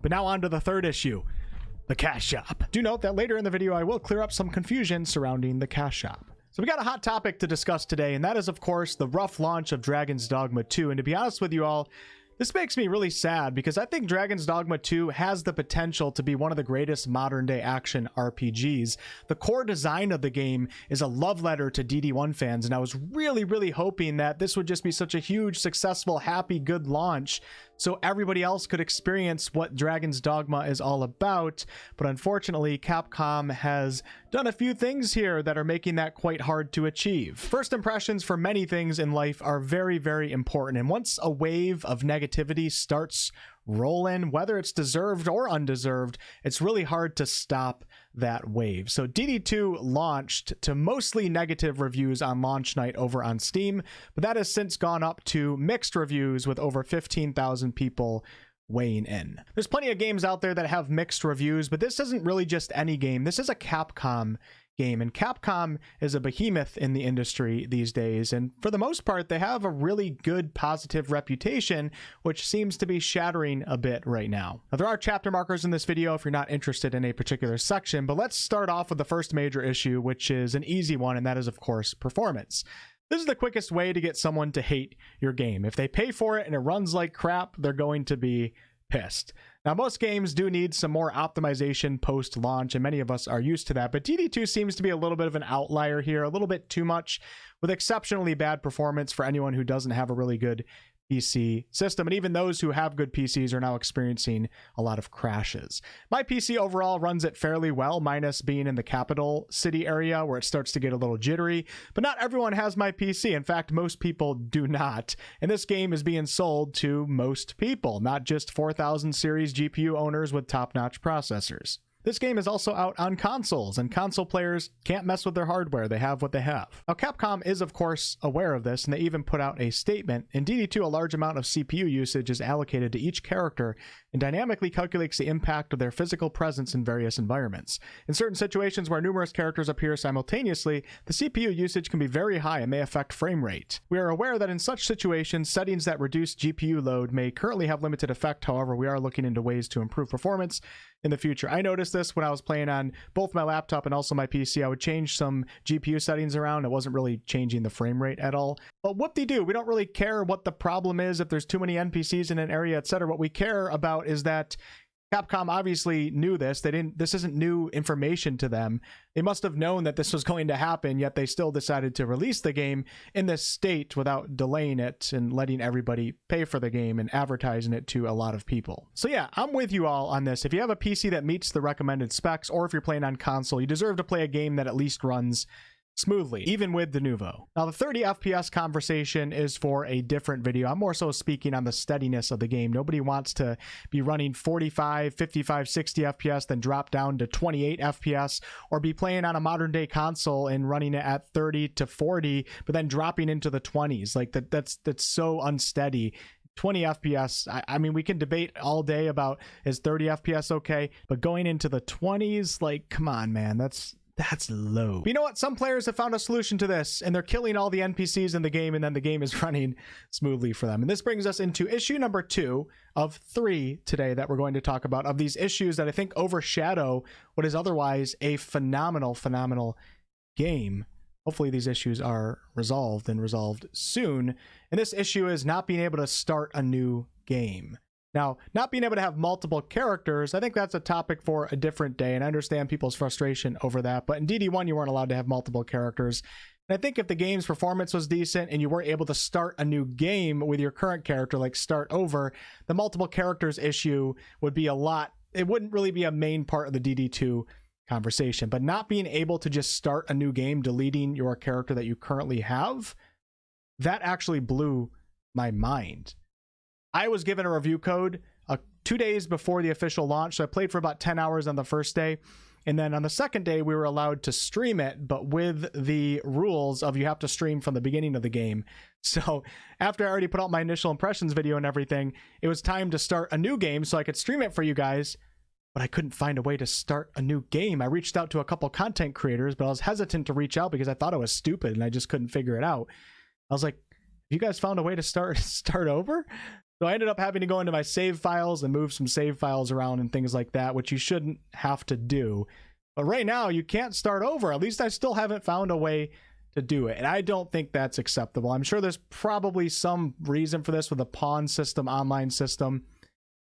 But now on to the third issue, the cash shop. Do note that later in the video, I will clear up some confusion surrounding the cash shop. So we got a hot topic to discuss today, and that is, of course, the rough launch of Dragon's Dogma 2. And to be honest with you all, this makes me really sad because I think Dragon's Dogma 2 has the potential to be one of the greatest modern-day action RPGs. The core design of the game is a love letter to DD1 fans, and I was really hoping that this would just be such a huge, successful, happy, good launch so everybody else could experience what Dragon's Dogma is all about. But unfortunately, Capcom has done a few things here that are making that quite hard to achieve. First impressions for many things in life are very important, and once a wave of negativity starts rolling, whether it's deserved or undeserved, it's really hard to stop that wave. So DD2 launched to mostly negative reviews on launch night over on Steam, but that has since gone up to mixed reviews with over 15,000 people weighing in. There's plenty of games out there that have mixed reviews, but this isn't really just any game. This is a Capcom game, and Capcom is a behemoth in the industry these days, and for the most part they have a really good positive reputation, which seems to be shattering a bit right now. Now there are chapter markers in this video if you're not interested in a particular section, but let's start off with the first major issue, which is an easy one, and that is of course performance. This is the quickest way to get someone to hate your game. If they pay for it and it runs like crap, they're going to be pissed. Now, most games do need some more optimization post-launch, and many of us are used to that, but DD2 seems to be a little bit of an outlier here, a little bit too much, with exceptionally bad performance for anyone who doesn't have a really good PC system, and even those who have good PCs are now experiencing a lot of crashes. My PC overall runs it fairly well, minus being in the capital city area where it starts to get a little jittery, but not everyone has my PC. In fact, most people do not, and this game is being sold to most people, not just 4000 series GPU owners with top-notch processors. This game is also out on consoles, and console players can't mess with their hardware. They have what they have. Now, Capcom is, of course, aware of this, and they even put out a statement. In DD2, a large amount of CPU usage is allocated to each character and dynamically calculates the impact of their physical presence in various environments. In certain situations where numerous characters appear simultaneously, the CPU usage can be very high and may affect frame rate. We are aware that in such situations, settings that reduce GPU load may currently have limited effect. However, we are looking into ways to improve performance in the future. I noticed this when I was playing on both my laptop and also my PC. I would change some GPU settings around. It wasn't really changing the frame rate at all. But whoop-de-doo, we don't really care what the problem is, if there's too many NPCs in an area, etc. What we care about is that Capcom obviously knew this. This isn't new information to them. They must have known that this was going to happen, yet they still decided to release the game in this state without delaying it and letting everybody pay for the game and advertising it to a lot of people. So yeah, I'm with you all on this. If you have a PC that meets the recommended specs, or if you're playing on console, you deserve to play a game that at least runs smoothly, even with the Nouveau. Now, the 30 FPS conversation is for a different video. I'm more so speaking on the steadiness of the game. Nobody wants to be running 45, 55, 60 FPS, then drop down to 28 FPS, or be playing on a modern day console and running it at 30 to 40, but then dropping into the 20s. Like that's so unsteady. 20 FPS, I mean, we can debate all day about is 30 FPS okay, but going into the 20s, like, come on, man, that's low. But you know what? Some players have found a solution to this, and they're killing all the NPCs in the game, and then the game is running smoothly for them. And this brings us into issue number 2 of 3 today that we're going to talk about, of these issues that I think overshadow what is otherwise a phenomenal game. Hopefully these issues are resolved and resolved soon. And this issue is not being able to start a new game. Now, not being able to have multiple characters, I think that's a topic for a different day, and I understand people's frustration over that, but in DD1 you weren't allowed to have multiple characters. And I think if the game's performance was decent and you weren't able to start a new game with your current character, like start over, the multiple characters issue would be it wouldn't really be a main part of the DD2 conversation. But not being able to just start a new game, deleting your character that you currently have, that actually blew my mind. I was given a review code 2 days before the official launch, so I played for about 10 hours on the first day, and then on the second day we were allowed to stream it, but with the rules of you have to stream from the beginning of the game. So after I already put out my initial impressions video and everything, it was time to start a new game so I could stream it for you guys, but I couldn't find a way to start a new game. I reached out to a couple content creators, but I was hesitant to reach out because I thought it was stupid and I just couldn't figure it out. I was like, you guys found a way to start over? So I ended up having to go into my save files and move some save files around and things like that, which you shouldn't have to do. But right now you can't start over. At least I still haven't found a way to do it. And I don't think that's acceptable. I'm sure there's probably some reason for this with a pawn system, online system.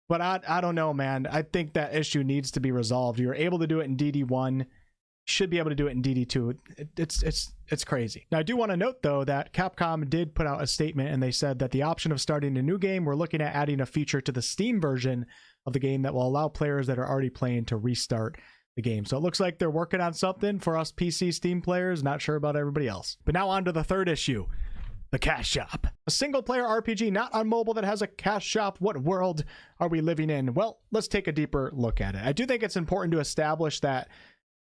But I don't know, man. I think that issue needs to be resolved. You're able to do it in DD1. Should be able to do it in DD2. It's crazy. Now, I do want to note, though, that Capcom did put out a statement, and they said that the option of starting a new game, we're looking at adding a feature to the Steam version of the game that will allow players that are already playing to restart the game. So it looks like they're working on something for us PC Steam players. Not sure about everybody else. But now on to the third issue. The Cash Shop. A single-player RPG not on mobile that has a cash shop. What world are we living in? Well, let's take a deeper look at it. I do think it's important to establish that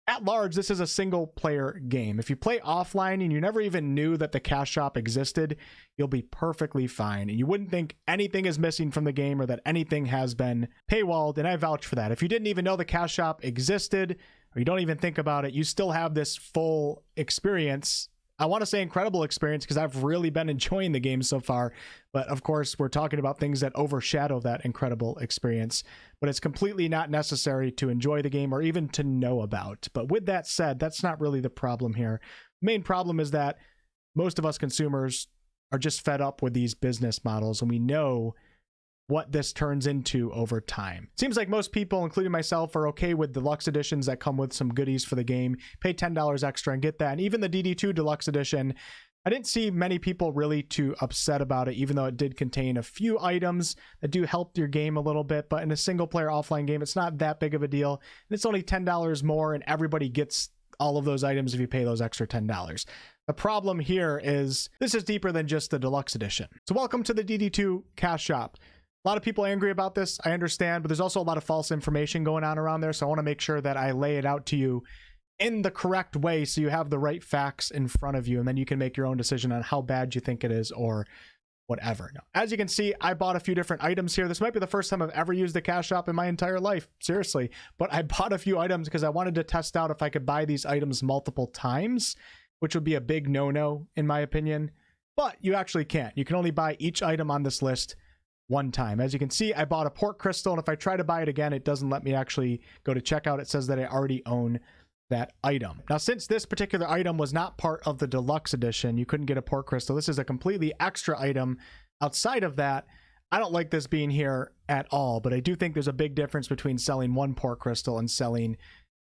at large, this is a single-player game. If you play offline and you never even knew that the cash shop existed, you'll be perfectly fine. And you wouldn't think anything is missing from the game or that anything has been paywalled, and I vouch for that. If you didn't even know the cash shop existed or you don't even think about it, you still have this full experience. I want to say incredible experience because I've really been enjoying the game so far. But of course, we're talking about things that overshadow that incredible experience. But it's completely not necessary to enjoy the game or even to know about. But with that said, that's not really the problem here. The main problem is that most of us consumers are just fed up with these business models, and we know what this turns into over time. Seems like most people, including myself, are okay with deluxe editions that come with some goodies for the game. Pay $10 extra and get that. And even the DD2 deluxe edition, I didn't see many people really too upset about it, even though it did contain a few items that do help your game a little bit. But in a single player offline game, it's not that big of a deal. And it's only $10 more, and everybody gets all of those items if you pay those extra $10. The problem here is this is deeper than just the deluxe edition. So welcome to the DD2 Cash Shop. A lot of people are angry about this, I understand, but there's also a lot of false information going on around there, so I want to make sure that I lay it out to you in the correct way so you have the right facts in front of you, and then you can make your own decision on how bad you think it is or whatever. Now, as you can see, I bought a few different items here. This might be the first time I've ever used the cash shop in my entire life, seriously, but I bought a few items because I wanted to test out if I could buy these items multiple times, which would be a big no-no in my opinion, but you actually can't. You can only buy each item on this list one time. As you can see, I bought a port crystal, and if I try to buy it again, it doesn't let me actually go to checkout. It says that I already own that item. Now, since this particular item was not part of the deluxe edition, you couldn't get a port crystal. This is a completely extra item. Outside of that, I don't like this being here at all, but I do think there's a big difference between selling one port crystal and selling,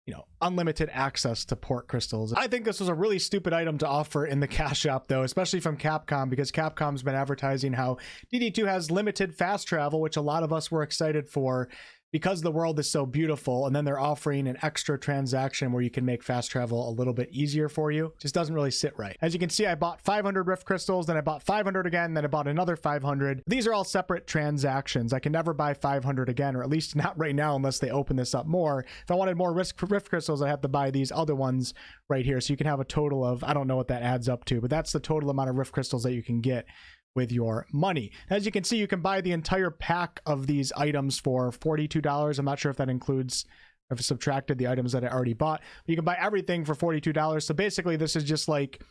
you know, unlimited access to port crystals. I think this was a really stupid item to offer in the cash shop, though, especially from Capcom, because Capcom's been advertising how DD2 has limited fast travel, which a lot of us were excited for because the world is so beautiful, and then they're offering an extra transaction where you can make fast travel a little bit easier for you. Just doesn't really sit right. As you can see, I bought 500 Rift Crystals, then I bought 500 again, then I bought another 500. These are all separate transactions. I can never buy 500 again, or at least not right now unless they open this up more. If I wanted more Rift Crystals, I have to buy these other ones right here. So you can have a total of, I don't know what that adds up to, but that's the total amount of Rift Crystals that you can get with your money. As you can see, you can buy the entire pack of these items for $42. I'm not sure if that includes, I've subtracted the items that I already bought. But you can buy everything for $42. So basically, this is just like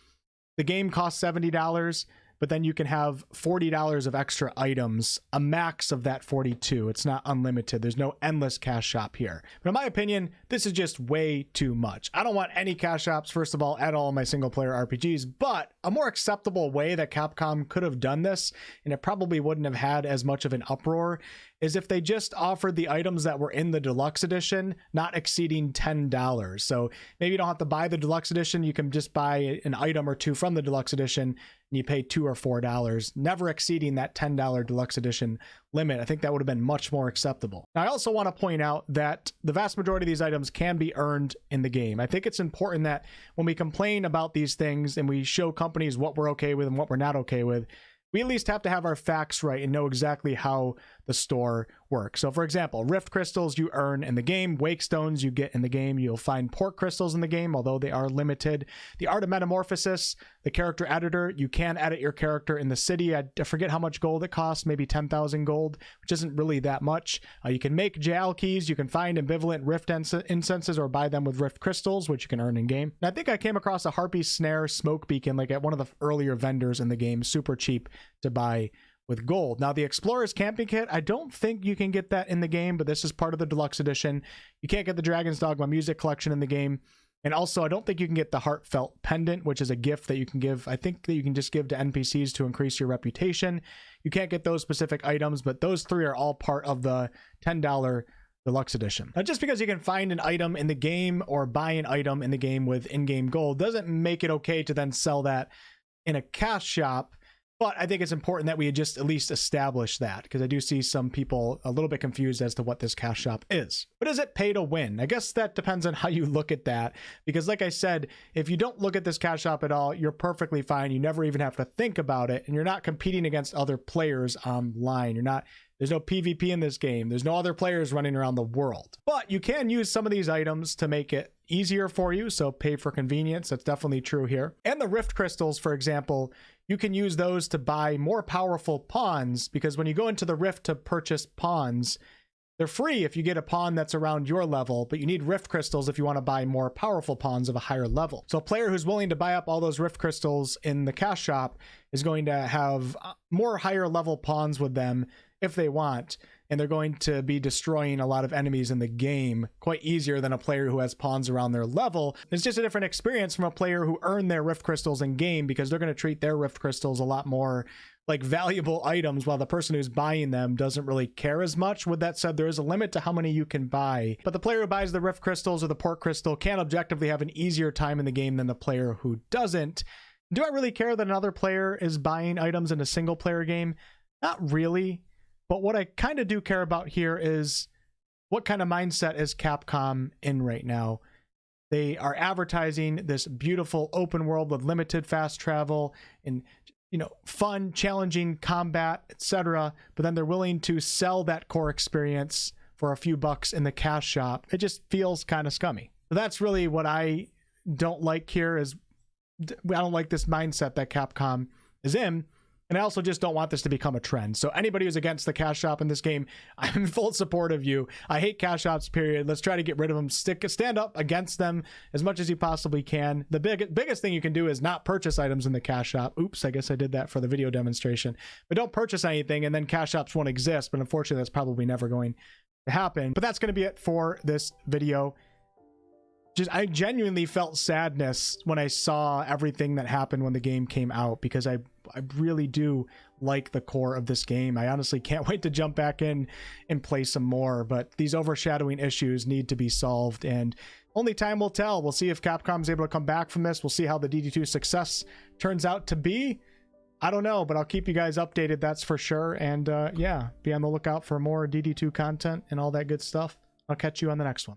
the game costs $70, but then you can have $40 of extra items, a max of that 42. It's not unlimited. There's no endless cash shop here. But in my opinion, this is just way too much. I don't want any cash shops, first of all, at all in my single player RPGs, but a more acceptable way that Capcom could have done this, and it probably wouldn't have had as much of an uproar, is if they just offered the items that were in the deluxe edition not exceeding $10. So maybe you don't have to buy the deluxe edition. You can just buy an item or two from the deluxe edition, and you pay $2 or $4, never exceeding that $10 deluxe edition limit. I think that would have been much more acceptable. Now, I also want to point out that the vast majority of these items can be earned in the game. I think it's important that when we complain about these things and we show companies what we're okay with and what we're not okay with, we at least have to have our facts right and know exactly how the store works. So for example, Rift Crystals you earn in the game, Wake Stones you get in the game, you'll find Port Crystals in the game, although they are limited. The Art of Metamorphosis, the character editor, you can edit your character in the city. I forget how much gold it costs, maybe 10,000 gold, which isn't really that much. You can make Jal keys, you can find ambivalent Rift incenses or buy them with Rift Crystals, which you can earn in game. And I think I came across a Harpy Snare smoke beacon like at one of the earlier vendors in the game, super cheap to buy with gold. Now, the Explorer's Camping Kit, I don't think you can get that in the game, but this is part of the deluxe edition. You can't get the Dragon's Dogma music collection in the game. And also, I don't think you can get the Heartfelt Pendant, which is a gift that you can give. I think that you can just give to NPCs to increase your reputation. You can't get those specific items, but those three are all part of the $10 deluxe edition. Now, just because you can find an item in the game or buy an item in the game with in-game gold doesn't make it okay to then sell that in a cash shop. But I think it's important that we just at least establish that, because I do see some people a little bit confused as to what this cash shop is. But is it pay to win? I guess that depends on how you look at that, because like I said, if you don't look at this cash shop at all, you're perfectly fine. You never even have to think about it, and you're not competing against other players online. There's no PvP in this game. There's no other players running around the world. But you can use some of these items to make it easier for you, so pay for convenience. That's definitely true here. And the Rift Crystals, for example, you can use those to buy more powerful pawns, because when you go into the Rift to purchase pawns, they're free if you get a pawn that's around your level, but you need Rift Crystals if you want to buy more powerful pawns of a higher level. So a player who's willing to buy up all those Rift Crystals in the cash shop is going to have more higher level pawns with them if they want, and they're going to be destroying a lot of enemies in the game quite easier than a player who has pawns around their level. It's just a different experience from a player who earned their Rift Crystals in game, because they're going to treat their Rift Crystals a lot more like valuable items, while the person who's buying them doesn't really care as much. With that said, there is a limit to how many you can buy, but the player who buys the Rift Crystals or the Port Crystal can objectively have an easier time in the game than the player who doesn't. Do I really care that another player is buying items in a single player game? Not really. But what I kind of do care about here is what kind of mindset is Capcom in right now. They are advertising this beautiful open world with limited fast travel and, you know, fun, challenging combat, etc. But then they're willing to sell that core experience for a few bucks in the cash shop. It just feels kind of scummy. So that's really what I don't like here. I don't like this mindset that Capcom is in. And I also just don't want this to become a trend. So anybody who's against the cash shop in this game, I'm in full support of you. I hate cash shops, period. Let's try to get rid of them. Stand up against them as much as you possibly can. The biggest thing you can do is not purchase items in the cash shop. Oops, I guess I did that for the video demonstration. But don't purchase anything, and then cash shops won't exist. But unfortunately, that's probably never going to happen. But that's going to be it for this video. I genuinely felt sadness when I saw everything that happened when the game came out, because I really do like the core of this game. I honestly can't wait to jump back in and play some more, but these overshadowing issues need to be solved, and only time will tell. We'll see if Capcom's able to come back from this. We'll see how the DD2 success turns out to be. I don't know, but I'll keep you guys updated, that's for sure. And yeah, be on the lookout for more DD2 content and all that good stuff. I'll catch you on the next one.